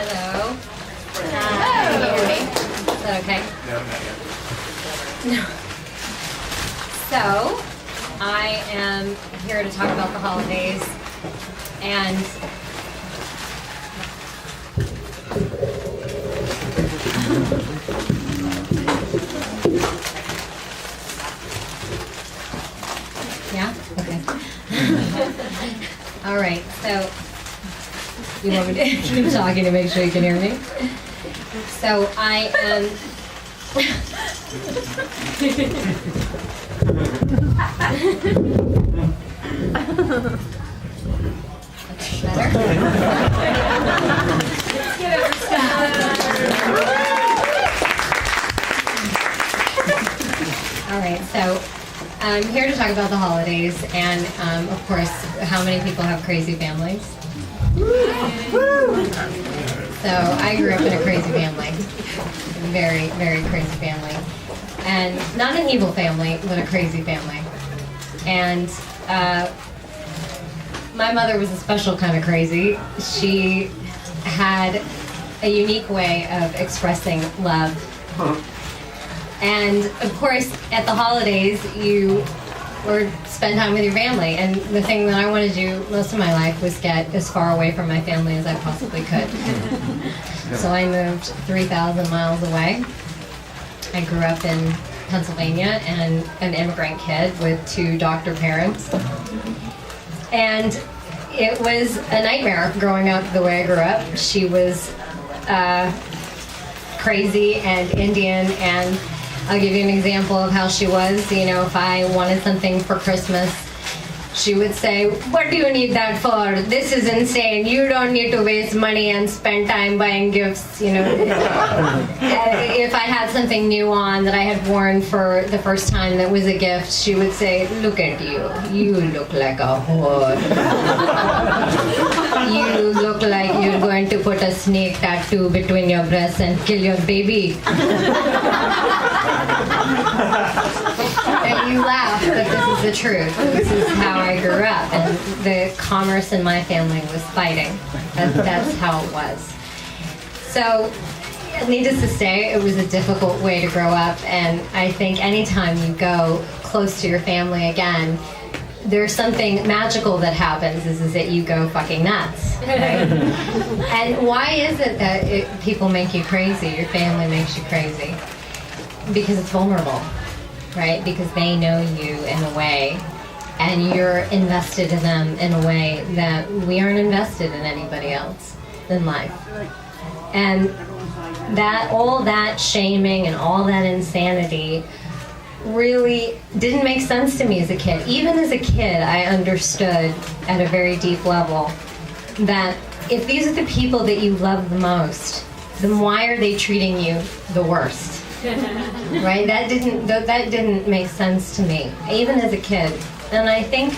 Hello. Can you hear me? Is that okay? No. So, I am here to talk about the holidays, and yeah? Okay. All right, so you want me to keep talking to make sure you can hear me? So I am... Better? Let's give it a All right, so I'm here to talk about the holidays, and of course, how many people have crazy families? So I grew up in a crazy family, very, very crazy family, and not an evil family, but a crazy family. And my mother was a special kind of crazy. She had a unique way of expressing love. And of course, at the holidays, you spend time with your family. And the thing that I wanted to do most of my life was get as far away from my family as I possibly could. So I moved 3,000 miles away. I grew up in Pennsylvania and an immigrant kid with 2 doctor parents. And it was a nightmare growing up the way I grew up. She was crazy and Indian, and I'll give you an example of how she was. You know, if I wanted something for Christmas, she would say, "What do you need that for? This is insane. You don't need to waste money and spend time buying gifts." You know, if I had something new on that I had worn for the first time that was a gift, she would say, "Look at you. You look like a whore. You look like you're going to put a snake tattoo between your breasts and kill your baby." And you laugh, but this is the truth. This is how I grew up, and the commerce in my family was fighting. That's how it was. So, needless to say, it was a difficult way to grow up, and I think anytime you go close to your family again, there's something magical that happens, is that you go fucking nuts, right? And why is it that people make you crazy, your family makes you crazy? Because it's vulnerable, right? Because they know you in a way, and you're invested in them in a way that we aren't invested in anybody else in life. And that all that shaming and all that insanity really didn't make sense to me as a kid. Even as a kid, I understood at a very deep level that if these are the people that you love the most, then why are they treating you the worst? Right? That didn't make sense to me, even as a kid. And I think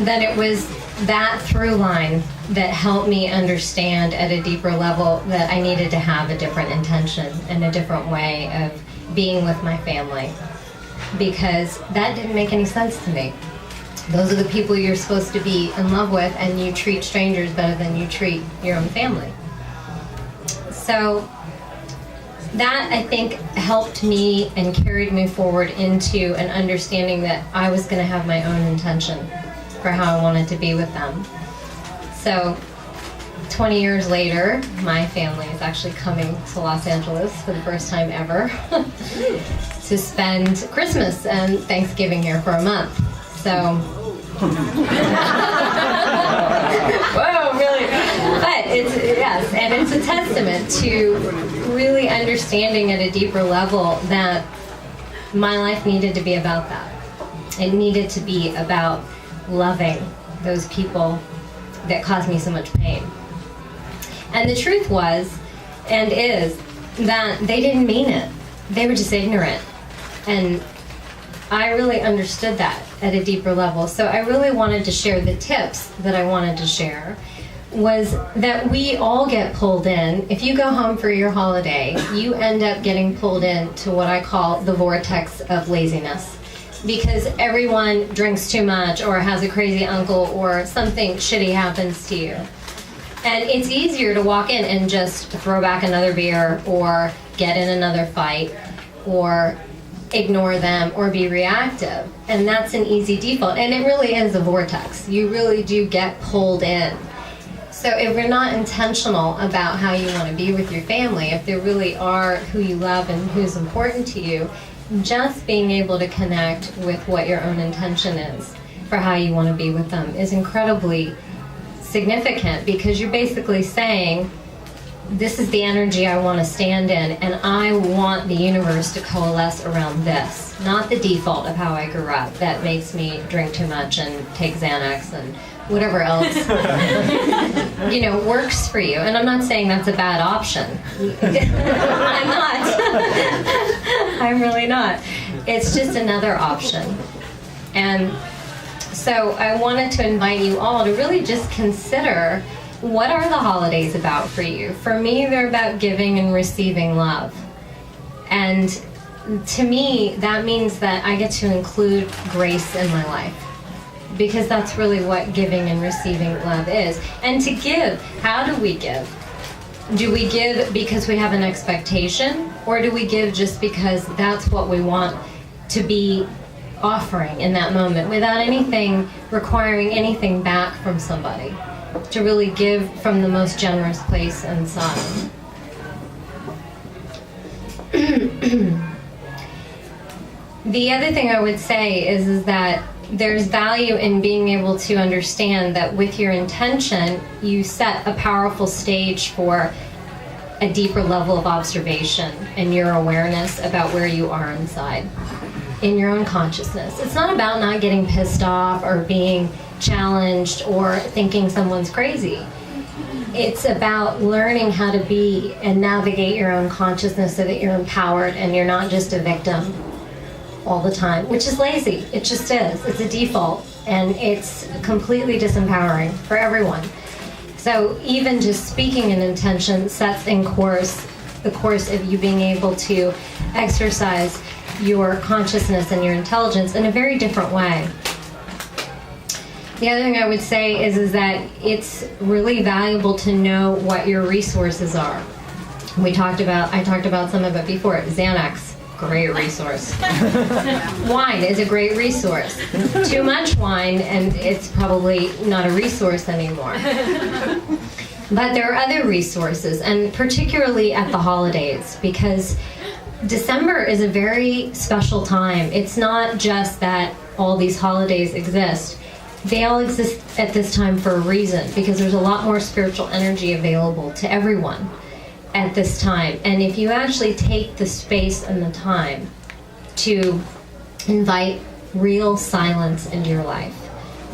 that it was that through line that helped me understand at a deeper level that I needed to have a different intention and a different way of being with my family, because that didn't make any sense to me. Those are the people you're supposed to be in love with, and you treat strangers better than you treat your own family. So that, I think, helped me and carried me forward into an understanding that I was going to have my own intention for how I wanted to be with them. So 20 years later, my family is actually coming to Los Angeles for the first time ever to spend Christmas and Thanksgiving here for a month. So, whoa, really? But it's a testament to really understanding at a deeper level that my life needed to be about that. It needed to be about loving those people that caused me so much pain. And the truth was, and is, that they didn't mean it. They were just ignorant. And I really understood that at a deeper level. So I really wanted to share the tips that I wanted to share, was that we all get pulled in. If you go home for your holiday, you end up getting pulled into what I call the vortex of laziness. Because everyone drinks too much or has a crazy uncle or something shitty happens to you. And it's easier to walk in and just throw back another beer or get in another fight or ignore them or be reactive. And that's an easy default. And it really is a vortex. You really do get pulled in. So if you're not intentional about how you want to be with your family, if they really are who you love and who's important to you, just being able to connect with what your own intention is for how you want to be with them is incredibly significant, because you're basically saying, this is the energy I want to stand in, and I want the universe to coalesce around this, not the default of how I grew up that makes me drink too much and take Xanax and whatever else works for you. And I'm not saying that's a bad option. I'm not. I'm really not. It's just another option. And so I wanted to invite you all to really just consider, what are the holidays about for you? For me, they're about giving and receiving love. And to me, that means that I get to include grace in my life, because that's really what giving and receiving love is. And to give, how do we give? Do we give because we have an expectation, or do we give just because that's what we want to be offering in that moment, without anything requiring anything back from somebody? To really give from the most generous place inside. The other thing I would say is that there's value in being able to understand that with your intention, you set a powerful stage for a deeper level of observation and your awareness about where you are inside, in your own consciousness. It's not about not getting pissed off or being challenged or thinking someone's crazy. It's about learning how to be and navigate your own consciousness so that you're empowered and you're not just a victim all the time, which is lazy. It just is. It's a default, and it's completely disempowering for everyone. So even just speaking an intention sets in the course of you being able to exercise your consciousness and your intelligence in a very different way. The other thing I would say is that it's really valuable to know what your resources are. I talked about some of it before. Xanax, great resource. Wine is a great resource. Too much wine, and it's probably not a resource anymore. But there are other resources, and particularly at the holidays, because December is a very special time. It's not just that all these holidays exist. They all exist at this time for a reason, because there's a lot more spiritual energy available to everyone at this time. And if you actually take the space and the time to invite real silence into your life,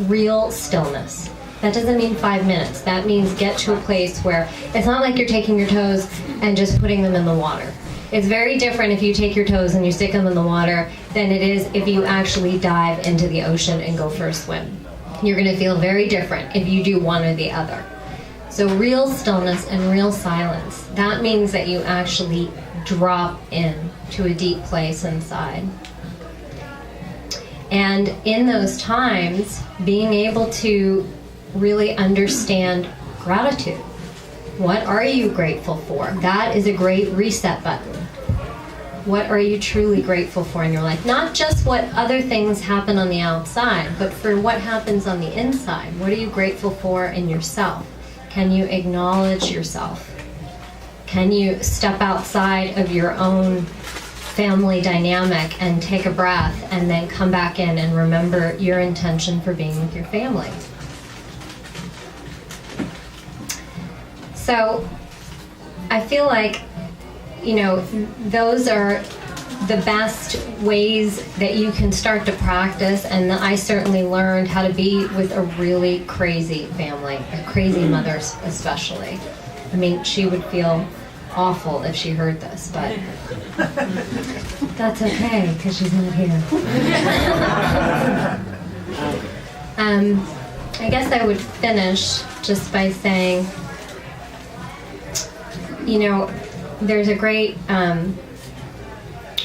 real stillness. That doesn't mean 5 minutes. That means get to a place where it's not like you're taking your toes and just putting them in the water. It's very different if you take your toes and you stick them in the water than it is if you actually dive into the ocean and go for a swim. You're going to feel very different if you do one or the other. So real stillness and real silence, that means that you actually drop in to a deep place inside. And in those times, being able to really understand gratitude. What are you grateful for? That is a great reset button. What are you truly grateful for in your life? Not just what other things happen on the outside, but for what happens on the inside. What are you grateful for in yourself? Can you acknowledge yourself? Can you step outside of your own family dynamic and take a breath and then come back in and remember your intention for being with your family? So I feel like, those are the best ways that you can start to practice, and I certainly learned how to be with a really crazy family, a crazy mother especially. I mean, she would feel awful if she heard this, but that's okay, because she's not here. I guess I would finish just by saying, there's a great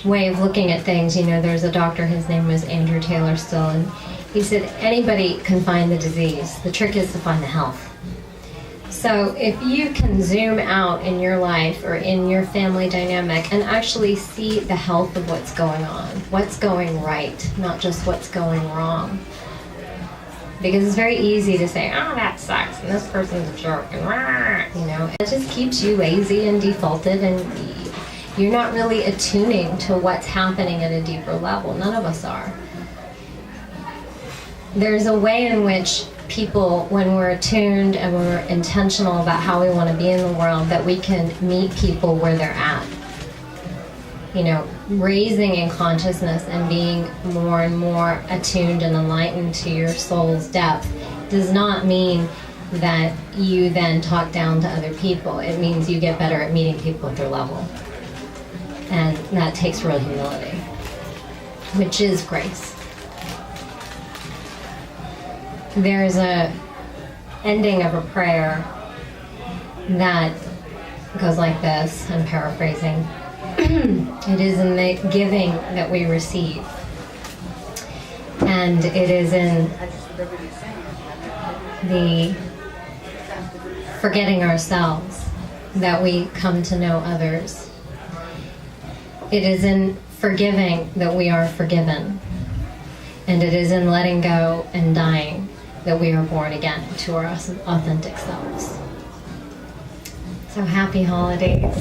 way of looking at things. There's a doctor, his name was Andrew Taylor Still, and he said anybody can find the disease. The trick is to find the health. So if you can zoom out in your life or in your family dynamic and actually see the health of what's going on, what's going right, not just what's going wrong. Because it's very easy to say, oh, that sucks, and this person's a jerk, and rah, you know. It just keeps you lazy and defaulted, and you're not really attuning to what's happening at a deeper level. None of us are. There's a way in which people, when we're attuned and when we're intentional about how we want to be in the world, that we can meet people where they're at. You know, raising in consciousness and being more and more attuned and enlightened to your soul's depth does not mean that you then talk down to other people. It means you get better at meeting people at their level. And that takes real humility, which is grace. There's a ending of a prayer that goes like this, I'm paraphrasing. It is in the giving that we receive. And it is in the forgetting ourselves that we come to know others. It is in forgiving that we are forgiven. And it is in letting go and dying that we are born again to our authentic selves. So happy holidays.